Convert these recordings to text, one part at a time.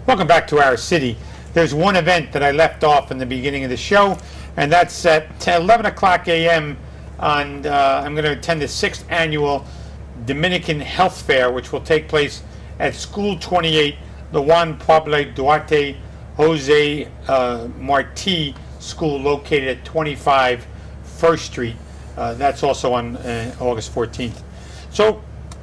Welcome back to our city. There's one event that I left off in the beginning of the show, and that's at 11 o'clock a.m. on, I'm going to attend the 6th annual Dominican Health Fair, which will take place at School 28, the Juan Pablo Duarte Jose Marti School, located at 25 First Street. That's also on August 14th. So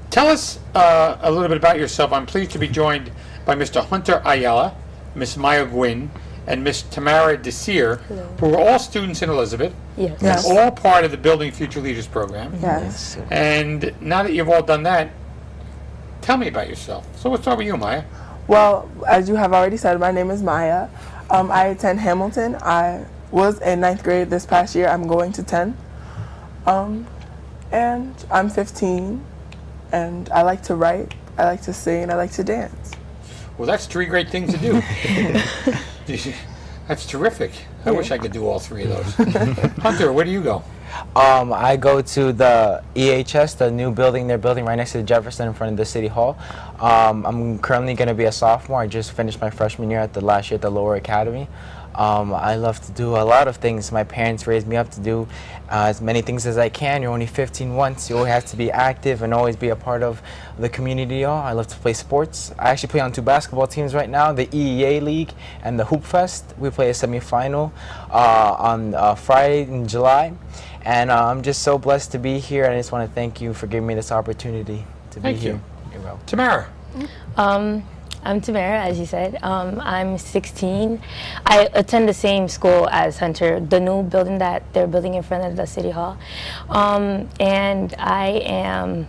tell us a little bit about yourself. I'm pleased to be joined by Mr. Hunter Ayala, Miss Maya Gwynn, and Miss Tamara Desir, who are all students in Elizabeth, Yes. and all part of the Building Future Leaders program. Yes. And now that you've all done that, tell me about yourself. So we'll start with you, Maya. Well, as you have already said, my name is Maya. I attend Hamilton. I was in 9th grade this past year. I'm going to 10. And I'm 15, and I like to write, I like to sing, I like to dance. Well, that's 3 great things to do. That's terrific. I wish I could do all 3 of those. Hunter, where do you go? I go to the EHS, the new building they're building right next to the Jefferson in front of the City Hall. I'm currently going to be a sophomore. I just finished my freshman year at the last year at the Lower Academy. I love to do a lot of things. My parents raised me up to do as many things as I can. You're only 15 once. You always have to be active and always be a part of the community. I love to play sports. I actually play on 2 basketball teams right now, the EEA League and the Hoop Fest. We play a semifinal on Friday in July. And I'm just so blessed to be here, and I just want to thank you for giving me this opportunity to be here. Thank you. Tamara. I'm Tamara, as you said. I'm 16. I attend the same school as Hunter, the new building that they're building in front of the City Hall. And I am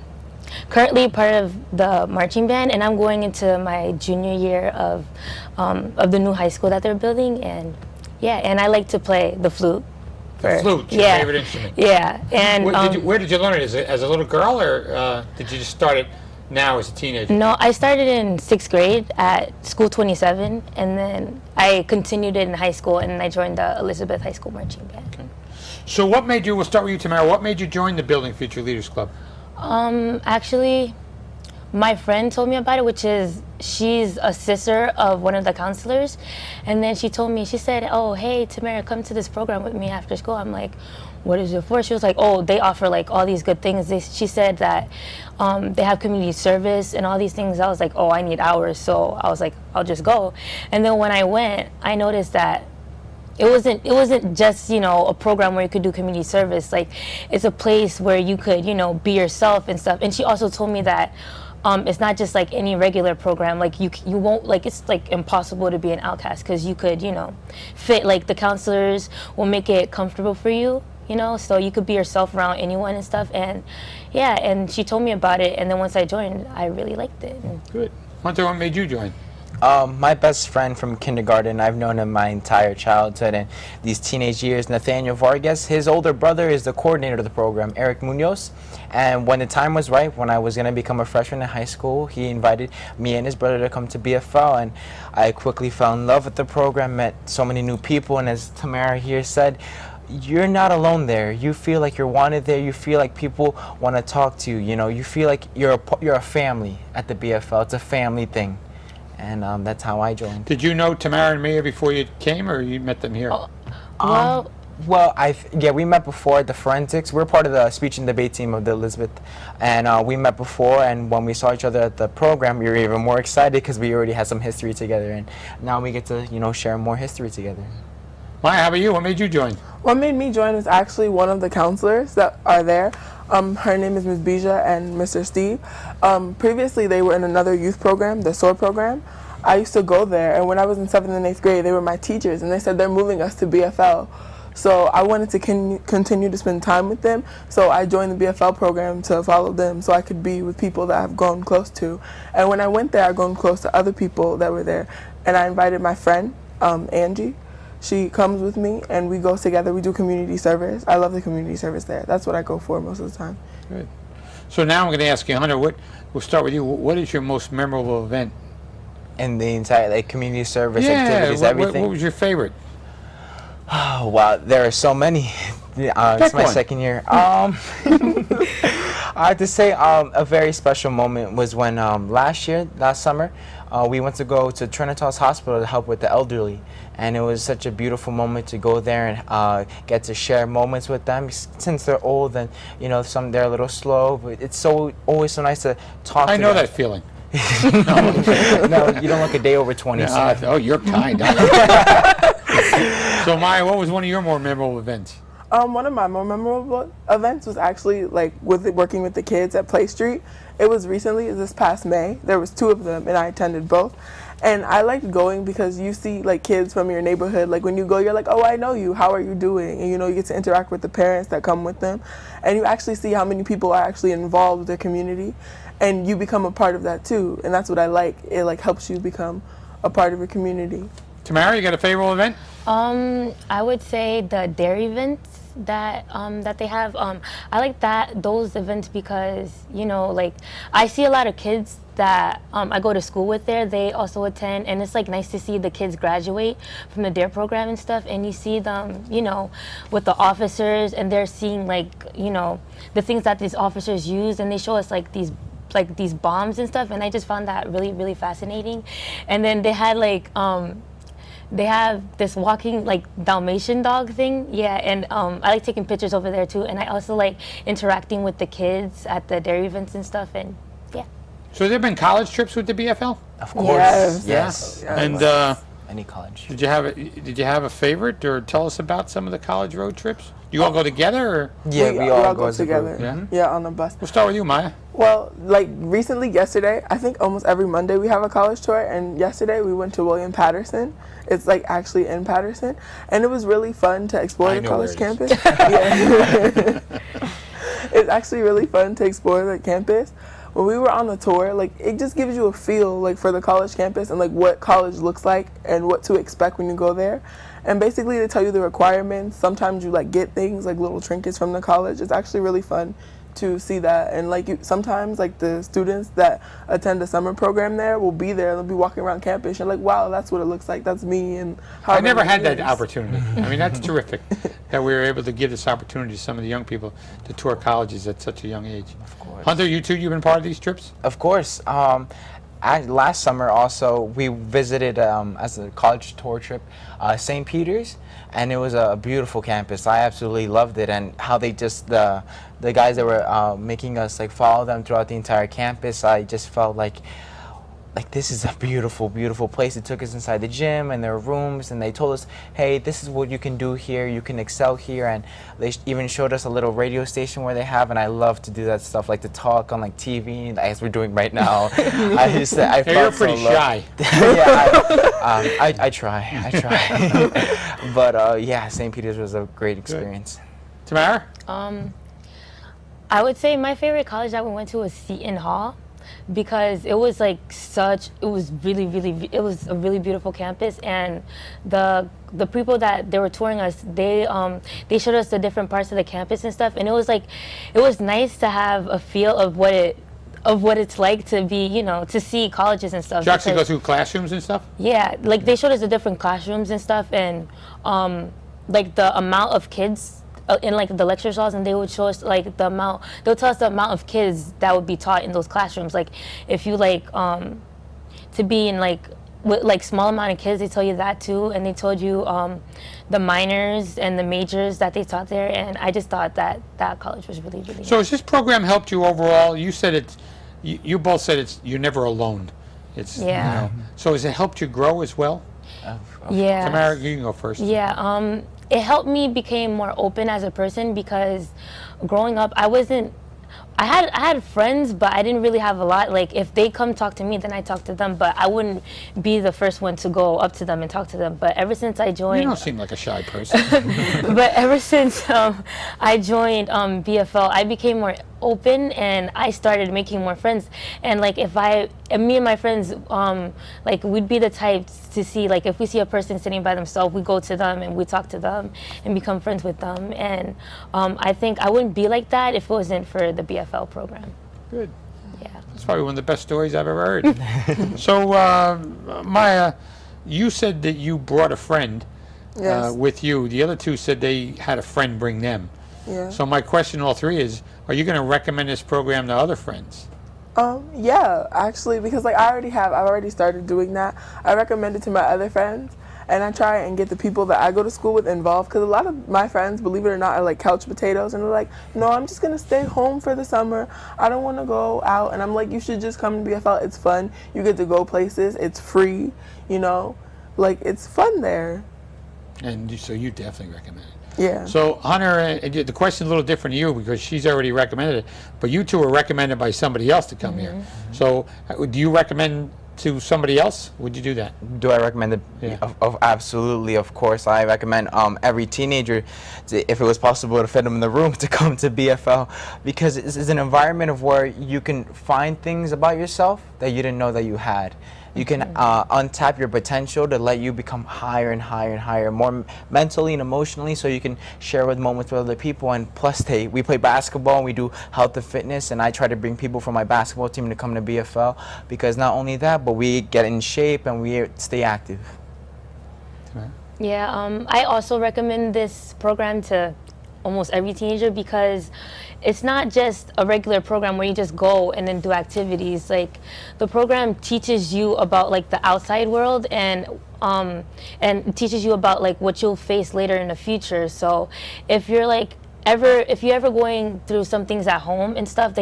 currently part of the marching band, and I'm going into my junior year of the new high school that they're building. And yeah, and I like to play the flute. The flute, your favorite instrument. Yeah. And where did you learn it? As a little girl, or did you just start it now as a teenager? No, I started in 6th grade at School 27, and then I continued it in high school, and I joined the Elizabeth High School Marching Band. Okay. So what made you, we'll start with you, Tamara, what made you join the Building Future Leaders Club? Actually, my friend told me about it, which is, she's a sister of one of the counselors, and then she told me, she said, oh, hey, Tamara, come to this program with me after school. I'm like, what is it for? She was like, oh, they offer like all these good things. She said that they have community service and all these things. I was like, oh, I need hours. So I was like, I'll just go. And then when I went, I noticed that it wasn't just, a program where you could do community service. Like, it's a place where you could, be yourself and stuff. And she also told me that it's not just like any regular program. Like you won't, like, it's like impossible to be an outcast, because you could, fit, like the counselors will make it comfortable for you, so you could be yourself around anyone and stuff. And yeah, and she told me about it, and then once I joined, I really liked it. Good. Hunter, what made you join? My best friend from kindergarten, I've known him my entire childhood and these teenage years, Nathaniel Vargas. His older brother is the coordinator of the program, Eric Munoz. And when the time was right, when I was going to become a freshman in high school, he invited me and his brother to come to BFL. And I quickly fell in love with the program, met so many new people. And as Tamara here said, you're not alone there. You feel like you're wanted there. You feel like people want to talk to you. You feel like you're a family at the BFL. It's a family thing. And that's how I joined. Did you know Tamara and Mia before you came, or you met them here? Well, we met before at the forensics. We're part of the speech and debate team of the Elizabeth, and we met before. And when we saw each other at the program, we were even more excited because we already had some history together, and now we get to share more history together. Maya, how about you? What made you join? What made me join was actually one of the counselors that are there. Her name is Ms. Bija and Mr. Steve. Previously, they were in another youth program, the SOAR program. I used to go there, and when I was in 7th and 8th grade, they were my teachers, and they said they're moving us to BFL. So I wanted to continue to spend time with them, so I joined the BFL program to follow them so I could be with people that I've grown close to. And when I went there, I grown close to other people that were there, and I invited my friend, Angie. She comes with me, and we go together. We do community service. I love the community service there. That's what I go for most of the time. Good. So now I'm going to ask you, Hunter, we'll start with you. What is your most memorable event? In the entire community service activities, everything? What was your favorite? Oh, wow, there are so many. It's my second year. I have to say, a very special moment was when last summer, we went to go to Trinitas Hospital to help with the elderly, and it was such a beautiful moment to go there and get to share moments with them. Since they're old and they're a litso slow, but it's always so nice to talk. I to know them. that feeling. No, you don't look a day over 20. So. Oh, you're kind. So Maya, what was one of your more memorable events? One of my more memorable events was actually working with the kids at Play Street. It was recently, this past May. There was 2 of them, and I attended both. And I liked going because you see kids from your neighborhood. Like when you go, you're like, oh, I know you. How are you doing? And you get to interact with the parents that come with them, and you actually see how many people are actually involved with their community, and you become a part of that too. And that's what I like. It helps you become a part of your community. Tamara, you got a favorable event? I would say the dairy events that they have. I like those events because I see a lot of kids that I go to school with there. They also attend, and it's nice to see the kids graduate from the DARE program and stuff. And you see them, with the officers, and they're seeing the things that these officers use, and they show us these bombs and stuff. And I just found that really, really fascinating. And then they had they have this walking Dalmatian dog thing, yeah, and I like taking pictures over there too, and I also like interacting with the kids at the dairy events and stuff, and yeah. So there have been college trips with the BFL? Of course, Yes. And any college. did you have a favorite, or tell us about some of the college road trips? You all go together, or Yeah, we all go together. Yeah, on the bus. we'll start with you, Maya. Well, recently, yesterday, I think almost every Monday we have a college tour, and yesterday we went to William Patterson. It's actually in Patterson, and it was really fun to explore the college campus. Yeah. It's actually really fun to explore the campus. When we were on the tour, it just gives you a feel for the college campus and what college looks like and what to expect when you go there. And basically they tell you the requirements. Sometimes you get things little trinkets from the college. It's actually really fun to see that. And sometimes the students that attend the summer program there will be there. They'll be walking around campus. You're like, wow, that's what it looks like. That's me. And how I never had that opportunity. I mean, that's terrific that we were able to give this opportunity to some of the young people to tour colleges at such a young age. Of course. Hunter, you too, you've been part of these trips? Of course. Last summer also, we visited as a college tour trip St. Peter's, and it was a beautiful campus. I absolutely loved it, and how they just the guys that were making us follow them throughout the entire campus. I just felt like this is a beautiful, beautiful place. They took us inside the gym and their rooms, and they told us, hey, this is what you can do here. You can excel here. And they even showed us a little radio station where they have, and I love to do that stuff, to talk on TV, as we're doing right now. I felt You're pretty so shy. Yeah, I try. But yeah, St. Peter's was a great experience. Tamara? I would say my favorite college that we went to was Seton Hall, because it was it was it was a really beautiful campus, and the people that they were touring us, they showed us the different parts of the campus and stuff, and it was nice to have a feel of what it's like to be, to see colleges and stuff. Did you actually go through classrooms and stuff? Yeah, they showed us the different classrooms and stuff, and the amount of kids in the lecture halls, and they would show us they'll tell us the amount of kids that would be taught in those classrooms. If you to be in with small amount of kids, they tell you that too, and they told you the minors and the majors that they taught there, and I just thought that college was really, really So nice. has this program helped you overall? You said you both said you're never alone. It's Yeah. So has it helped you grow as well? Yeah. Tamara, you can go first. Yeah, it helped me become more open as a person, because growing up, I had friends, but I didn't really have a lot. If they come talk to me, then I talk to them, but I wouldn't be the first one to go up to them and talk to them. But ever since I joined... You don't seem like a shy person. But ever since I joined BFL, I became more open, and I started making more friends. And me and my friends, we'd be the type to see, if we see a person sitting by themselves, we go to them and we talk to them and become friends with them. And I think I wouldn't be like that if it wasn't for the BFL program. Good. Yeah. That's probably one of the best stories I've ever heard. So, Maya, you said that you brought a friend Yes. with you. The other two said they had a friend bring them. Yeah. So my question to all three is, are you going to recommend this program to other friends? Yeah, actually, because like I've already started doing that. I recommend it to my other friends, and I try and get the people that I go to school with involved, because a lot of my friends, believe it or not, are like couch potatoes, and they're like, no, I'm just gonna stay home for the summer. I don't want to go out. And I'm like, you should just come to BFL. It's fun. You get to go places. It's free. You know, like it's fun there. And so you definitely recommend it. Yeah. So Hunter, the question's a little different to you because she's already recommended it, but you two were recommended by somebody else to come here. So do you recommend to somebody else? Would you do that? Do I recommend it? Yeah. Absolutely, of course. I recommend every teenager, if it was possible to fit them in the room, to come to BFL, because it's an environment of where you can find things about yourself that you didn't know that you had. You can untap your potential to let you become higher and higher and higher, more mentally and emotionally, so you can share with moments with other people. And plus, we play basketball and we do health and fitness, and I try to bring people from my basketball team to come to BFL, because not only that, but we get in shape and we stay active. Yeah, I also recommend this program to almost every teenager, because it's not just a regular program where you just go and then do activities. Like, the program teaches you about like the outside world, and teaches you about like what you'll face later in the future. So if you're like if you're ever going through some things at home and stuff,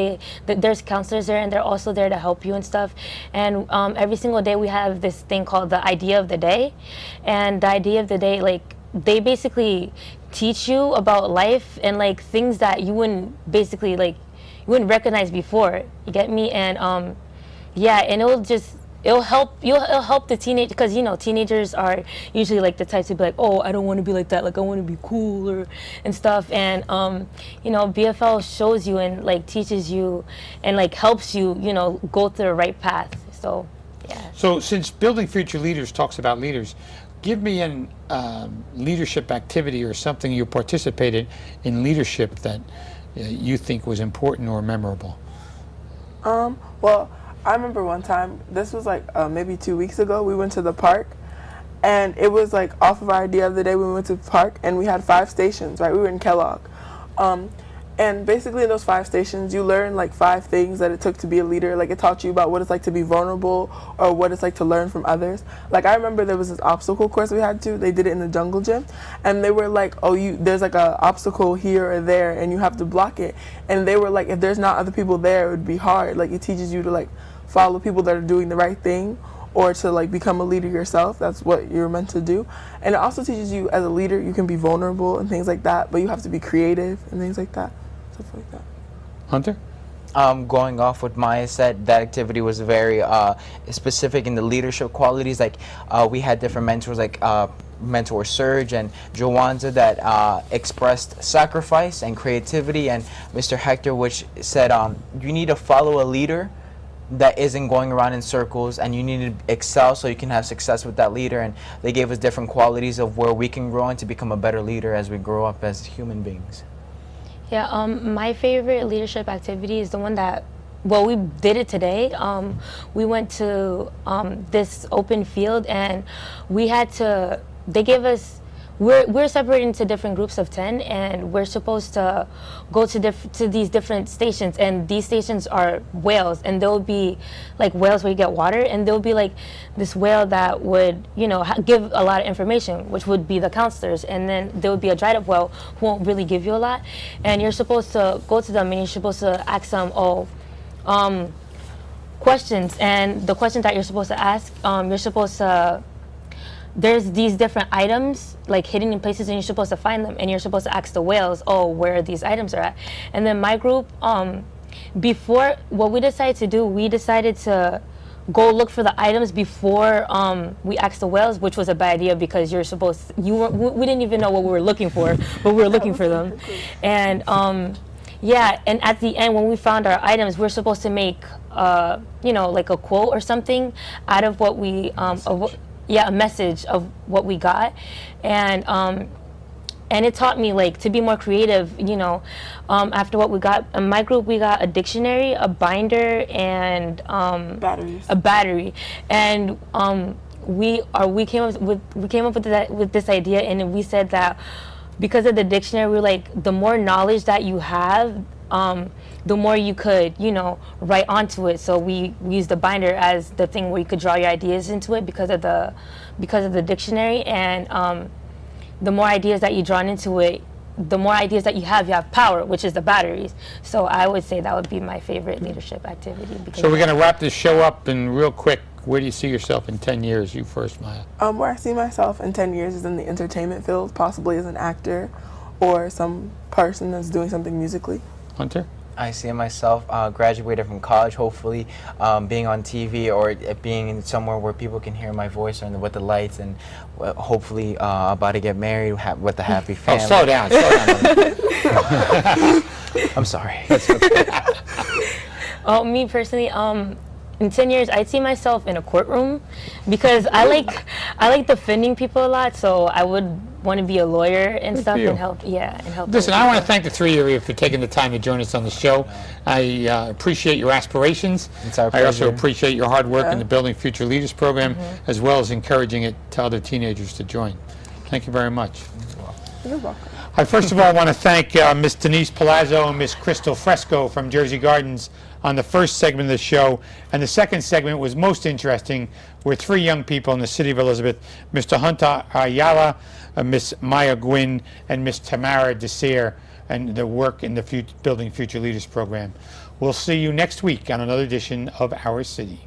there's counselors there, and they're also there to help you and stuff. And every single day we have this thing called the idea of the day, and the idea of the day, like, they basically teach you about life and like things that you wouldn't basically like you wouldn't recognize before. You get me? And yeah, and it'll help the teenage, because you know teenagers are usually like the types to be like, oh, I don't want to be like that, like I want to be cool and stuff. And you know, BFL shows you and like teaches you and like helps you, you know, go through the right path. So yeah. So since Building Future Leaders talks about leaders, give me an leadership activity or something you participated in leadership that you think was important or memorable. Well, I remember one time, this was like maybe 2 weeks ago, we went to the park, and it was like off of our idea of the day. We went to the park and we had 5 stations, right? We were in Kellogg. And basically in those 5 stations, you learn like 5 things that it took to be a leader. Like, it taught you about what it's like to be vulnerable, or what it's like to learn from others. Like, I remember there was this obstacle course we had to. They did it in the jungle gym, and they were like, oh, there's like a obstacle here or there, and you have to block it. And they were like, if there's not other people there, it would be hard. Like, it teaches you to like follow people that are doing the right thing, or to like become a leader yourself. That's what you're meant to do. And it also teaches you, as a leader, you can be vulnerable and things like that, but you have to be creative and things like that. Stuff like that. Hunter? Going off what Maya said, that activity was very specific in the leadership qualities. Like, we had different mentors, like mentor Serge and Joanza, that expressed sacrifice and creativity, and Mr. Hector, which said you need to follow a leader that isn't going around in circles, and you need to excel so you can have success with that leader. And they gave us different qualities of where we can grow and to become a better leader as we grow up as human beings. Yeah, my favorite leadership activity is the one that, well, we did it today. We went to this open field, and we had to, they gave us, we're separated into different groups of 10, and we're supposed to go to these different stations, and these stations are whales, and there'll be like whales where you get water, and there'll be like this whale that would, you know, give a lot of information, which would be the counselors, and then there would be a dried up whale who won't really give you a lot, and you're supposed to go to them and you're supposed to ask them questions, and the questions that you're supposed to ask, you're supposed to, there's these different items like hidden in places, and you're supposed to find them, and you're supposed to ask the whales, oh, where these items are at. And then my group, before, what we decided to do, we decided to go look for the items before we asked the whales, which was a bad idea, because you're supposed, we didn't even know what we were looking for, but we were looking for them. And yeah, and at the end, when we found our items, we're supposed to make you know, like a quote or something out of what we yeah, a message of what we got. And it taught me like to be more creative, you know. After what we got in my group, we got a dictionary, a binder, and a battery. And we came up with this idea, and we said that because of the dictionary, we're like, the more knowledge that you have, the more you could, write onto it. So we use the binder as the thing where you could draw your ideas into it because of the dictionary. And the more ideas that you draw into it, the more ideas that you have power, which is the batteries. So I would say that would be my favorite leadership activity. So we're going to wrap this show up, and real quick, where do you see yourself in 10 years? You first, Maya. Where I see myself in 10 years is in the entertainment field, possibly as an actor or some person that's doing something musically. Hunter? I see myself graduated from college, hopefully being on TV or being in somewhere where people can hear my voice and with the lights, and hopefully about to get married with a happy family. Oh, slow down. I'm sorry. Oh, me personally, in 10 years, I'd see myself in a courtroom because I like defending people a lot. So I would want to be a lawyer and stuff and help. Listen, I want to thank the three of you for taking the time to join us on the show. I appreciate your aspirations. It's our I pleasure. also appreciate your hard work in the Building Future Leaders program, as well as encouraging it to other teenagers to join. Thank you very much. You're welcome. I first of all want to thank Miss Denise Palazzo and Miss Crystal Fresco from Jersey Gardens on the first segment of the show. And the second segment was most interesting, where three young people in the city of Elizabeth, Mr. Hunter Ayala, Miss Maya Gwynn, and Miss Tamara Desir, and the work in the Building Future Leaders program. We'll see you next week on another edition of Our City.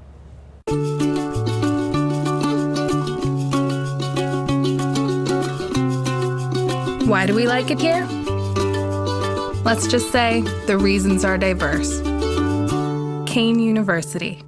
Why do we like it here? Let's just say the reasons are diverse. Kane University.